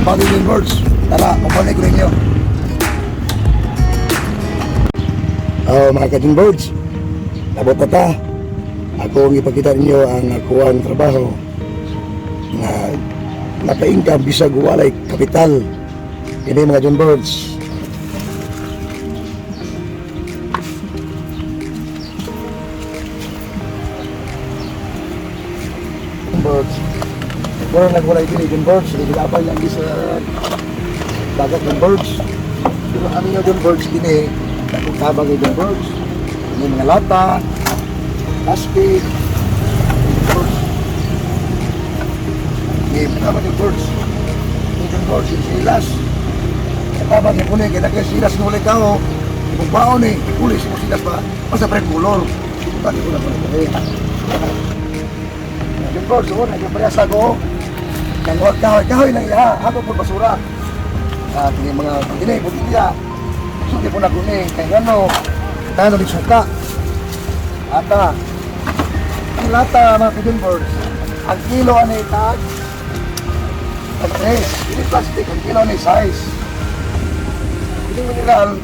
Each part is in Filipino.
mga Kajun Birds. Tara, mapunay ko ninyo. Mga Kajun Birds, nabot na ta. Ako ang ipakita ninyo ang akuang trabaho na naka-income bisag walay kapital. Ini mga Kajun Birds. Birds. Mura nagwalay din Kajun Birds. Nagilapay lang sa dagat ng birds. Pero ang Kajun Birds din kung tabang Kajun Birds. May mga lata, plastic, birds. May mga Kajun Birds. Kajun Birds, yung silas. Katabang yung kunin, kaya silas nulit ka kung baon kulis mo silas pa. Basta pre color. Bagi ko na po na Kajun Birds, nagpapresa ko. Nang huwag kahoy lang iya, ako po basura. At yung mga dinay, butilya. Suki po na kunin, kaya gano, tayo na suka. Ata, ang lata mga Kajun Birds, ang kilo anay tag, ang size, hindi plastic, ang kilo anay size. Hindi mineral,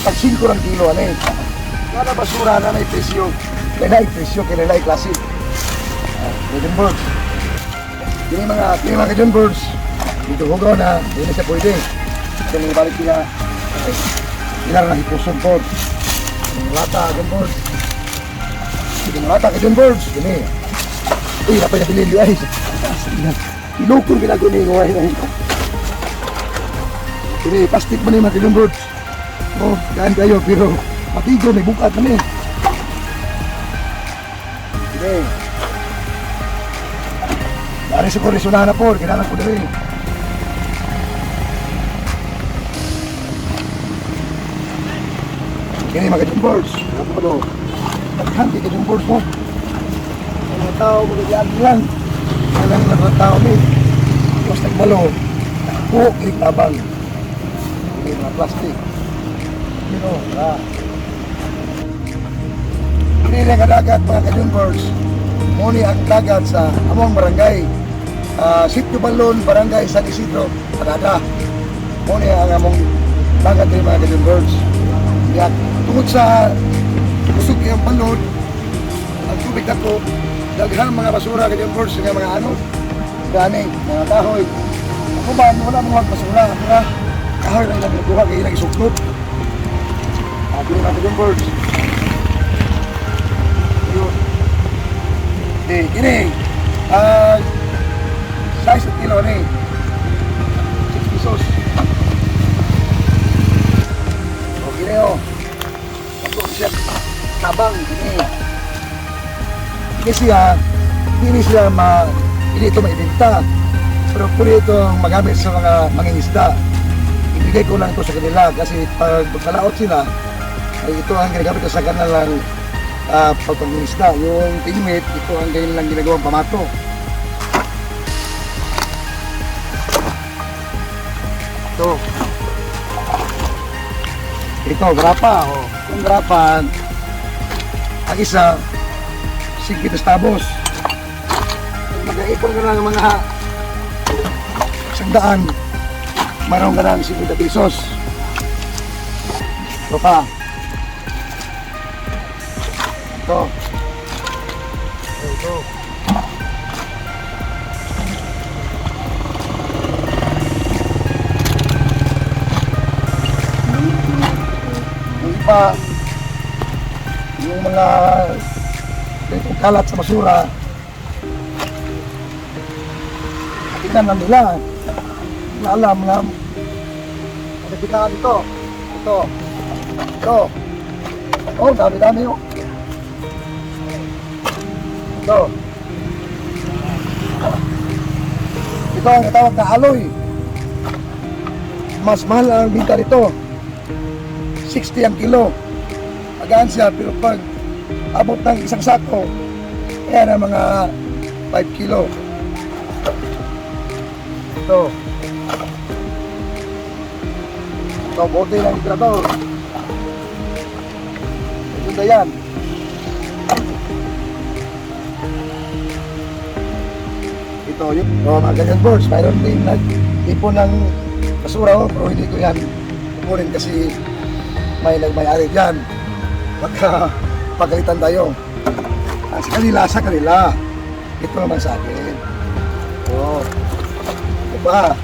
tag 5 ang kilo anay. Kada basura na may presyo, kailangan presyo, kailangan klase. Kajun Birds. Ini mga Kajun Birds, dito hugaw na, hindi na siya pwede. Ito mga balik nila, ilang na hipuson po. Yung lata, Kajun Birds. Yung lata, Kajun Birds. Ini. Uy, napay na bilili ay. Ilukong ginagawa niya yung wahin na. Ini, plastic man yung mga Kajun Birds. Oh, gaan kayo, pero matigo, may bukat man eh. Ini. Dari sa koresunahan na po, kailangan ko na rin. Kini mga Kajun Birds. Ano po ito? Pagkanti Kajun Birds mo. Mga tao, magagyan lang. Kailangan lang mga tao ni. Tapos nagbalo. Takpo, kilig tabang. Hindi mga plastic. Pero, wala. Hindi lang kadagat mga Kajun Birds. Muni ang dagat sa among barangay. Sitio Balon, Barangay San Isidro, Canada. Muna ang among dagat ng mga Kajun Birds. Yan. Tungkol sa usog yung balon, ang tubig ako, daghan mga basura Kajun Birds, mga ano, gani, mga kahoy. Ako ba, wala mga basura, mga kahoy na ilang nakuha, kaya ilang isuklot. Ako yung mga Kajun Birds. Yun. Gini, size of kilo ni 6 pesos. O gini o. Ito siya tabang gini. Hindi siya hindi ito maibenta. Pero pwede itong magamit sa mga mangingisda. Ibigay ko lang ito sa kanila kasi pag magkalaot sila, ay ito ang ginagamit sa kanilang pagpangingisda. Yung tingwit, ito ang kanilang ginagawang pamato. Ito, grapa. Yung grapa, ang isa, 5 tabos. Mag-aipon ka na ng mga 100, mayroon ka ng 50 pesos. Ito pa. Ito. Pa yung mga kalat sa basura, tingnan lang nila, alam na nagpitaan ito oh, dami oh. Ito ang natawag na aloy. Mas mahal ang binta nito, 60 ang kilo. Magaan siya, pero pag abot ng isang sako, ayan ang mga 5 kilo. Ito, bote ng hidrador. Ito na yan. Ito yun. Mga Kajun Birds, mayroon din ipon ng basura ko, pero hindi ko yan kukunin kasi may nagmayari dyan. Baka pagalitan tayo. Sa kanila. Ito naman sa akin. Oo. Diba?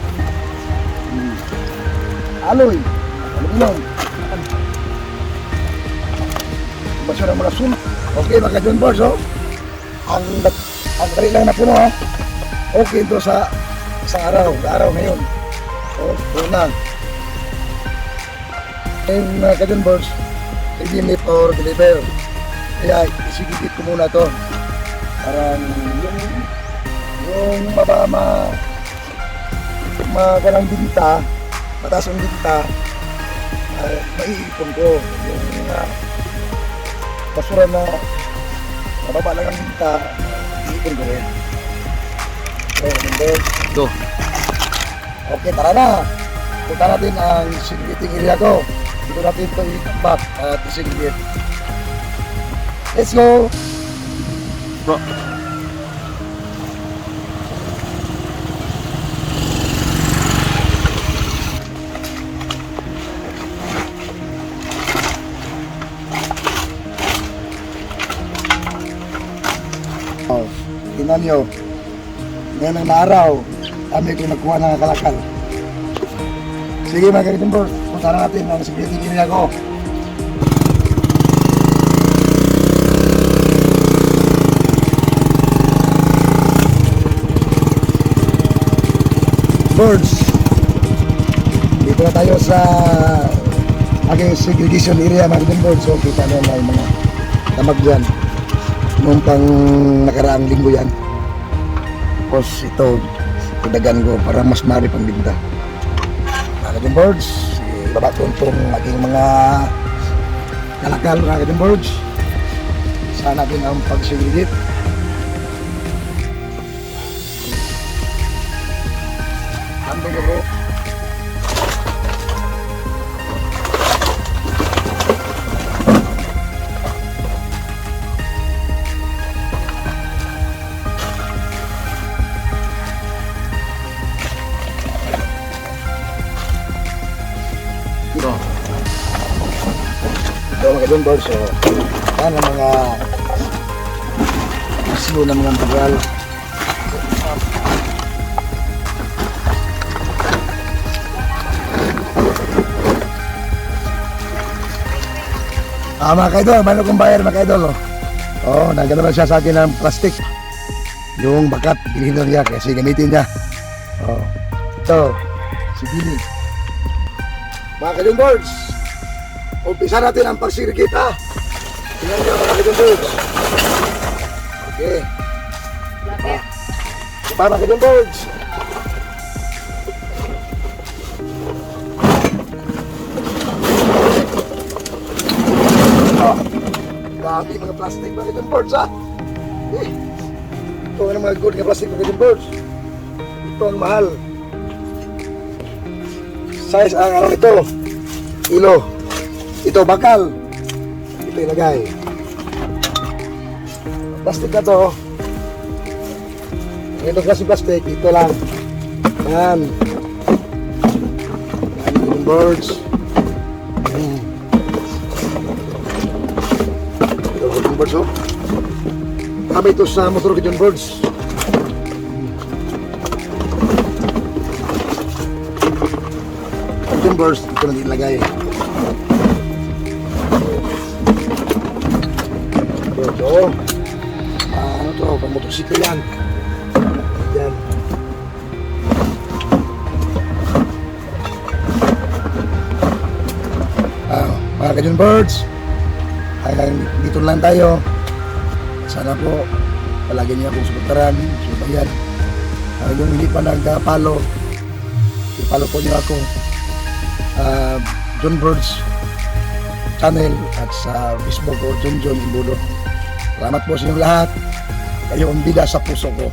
Aloy. Aluminum. Basura ng mga sun. Okay, mga John Boards, oh. Ang dali lang na puno, ha. Okay ito sa araw ngayon. Oh, puno na. Yung mga John Boards, i-limit or deliver. Kaya isigipit ko muna to. Parang yung magalang binta, mataas ang binta, maiipon ko. Yung basura na mababa lang ang binta, iipon ko rin. Ito. Okay, tara na. Punta natin ang segregating area ko. Dito natin ito i-back at i-segregate. Let's go! Bro. Oh, tingnan nyo. Ngayon ang araw, kami ko nakuha ng kalakal. Sige mga kaibigan, punta na natin ang segregating area ko. Birds. Dito na tayo sa aking segregation area mga kaibigan birds. So kita na lang mga tamag dyan. Noong pang nakaraang linggo yan. Tapos ito, tudagan ko para mas mari pang binta. Mga kaibigan birds, baba ko itong aking mga kalakal mga kaibigan birds. Saan natin ang pag-segregate. Ando ko bro. Ito. Ito mga kaibigan birds. So, yan ang mga islo ng mga material. Mga kaidol, mano kong bayar mga kaidol. Oh, nagano siya sa akin ng plastic. Yung bakat, bilhin na niya kasi gamitin niya. Oh, ito, si Billy. Mga kaidol birds, umpisa natin ang pagsirigit ha. Tingnan niyo mga kaidol birds. Okay. Mga kaidol birds. Dami mga plastic mga kaibigan birds ha. Ito ang mga good na plastic mga kaibigan birds. Ito ang mahal. Size ang ano ito. Kilo. Ito bakal. Ito ilagay. Plastic na to. Ito kasi plastic. Ito lang. Yan. Mga kaibigan birds. Birds, oh. Kami ito sa motor ko John Birds. John Birds, ito na nilagay. Birds, oh. Ano to, pang motorsiklo yan. Yan. Mga ka-John Birds. Dito lang tayo. Sana po palagi niyo akong suportahan, subayan. Yung hindi pa nagpalo, ipalo po niyo ako. John Birds channel at sa Facebook o John Imbulo. Salamat po sa inyong lahat. Kayo ang bida sa puso ko.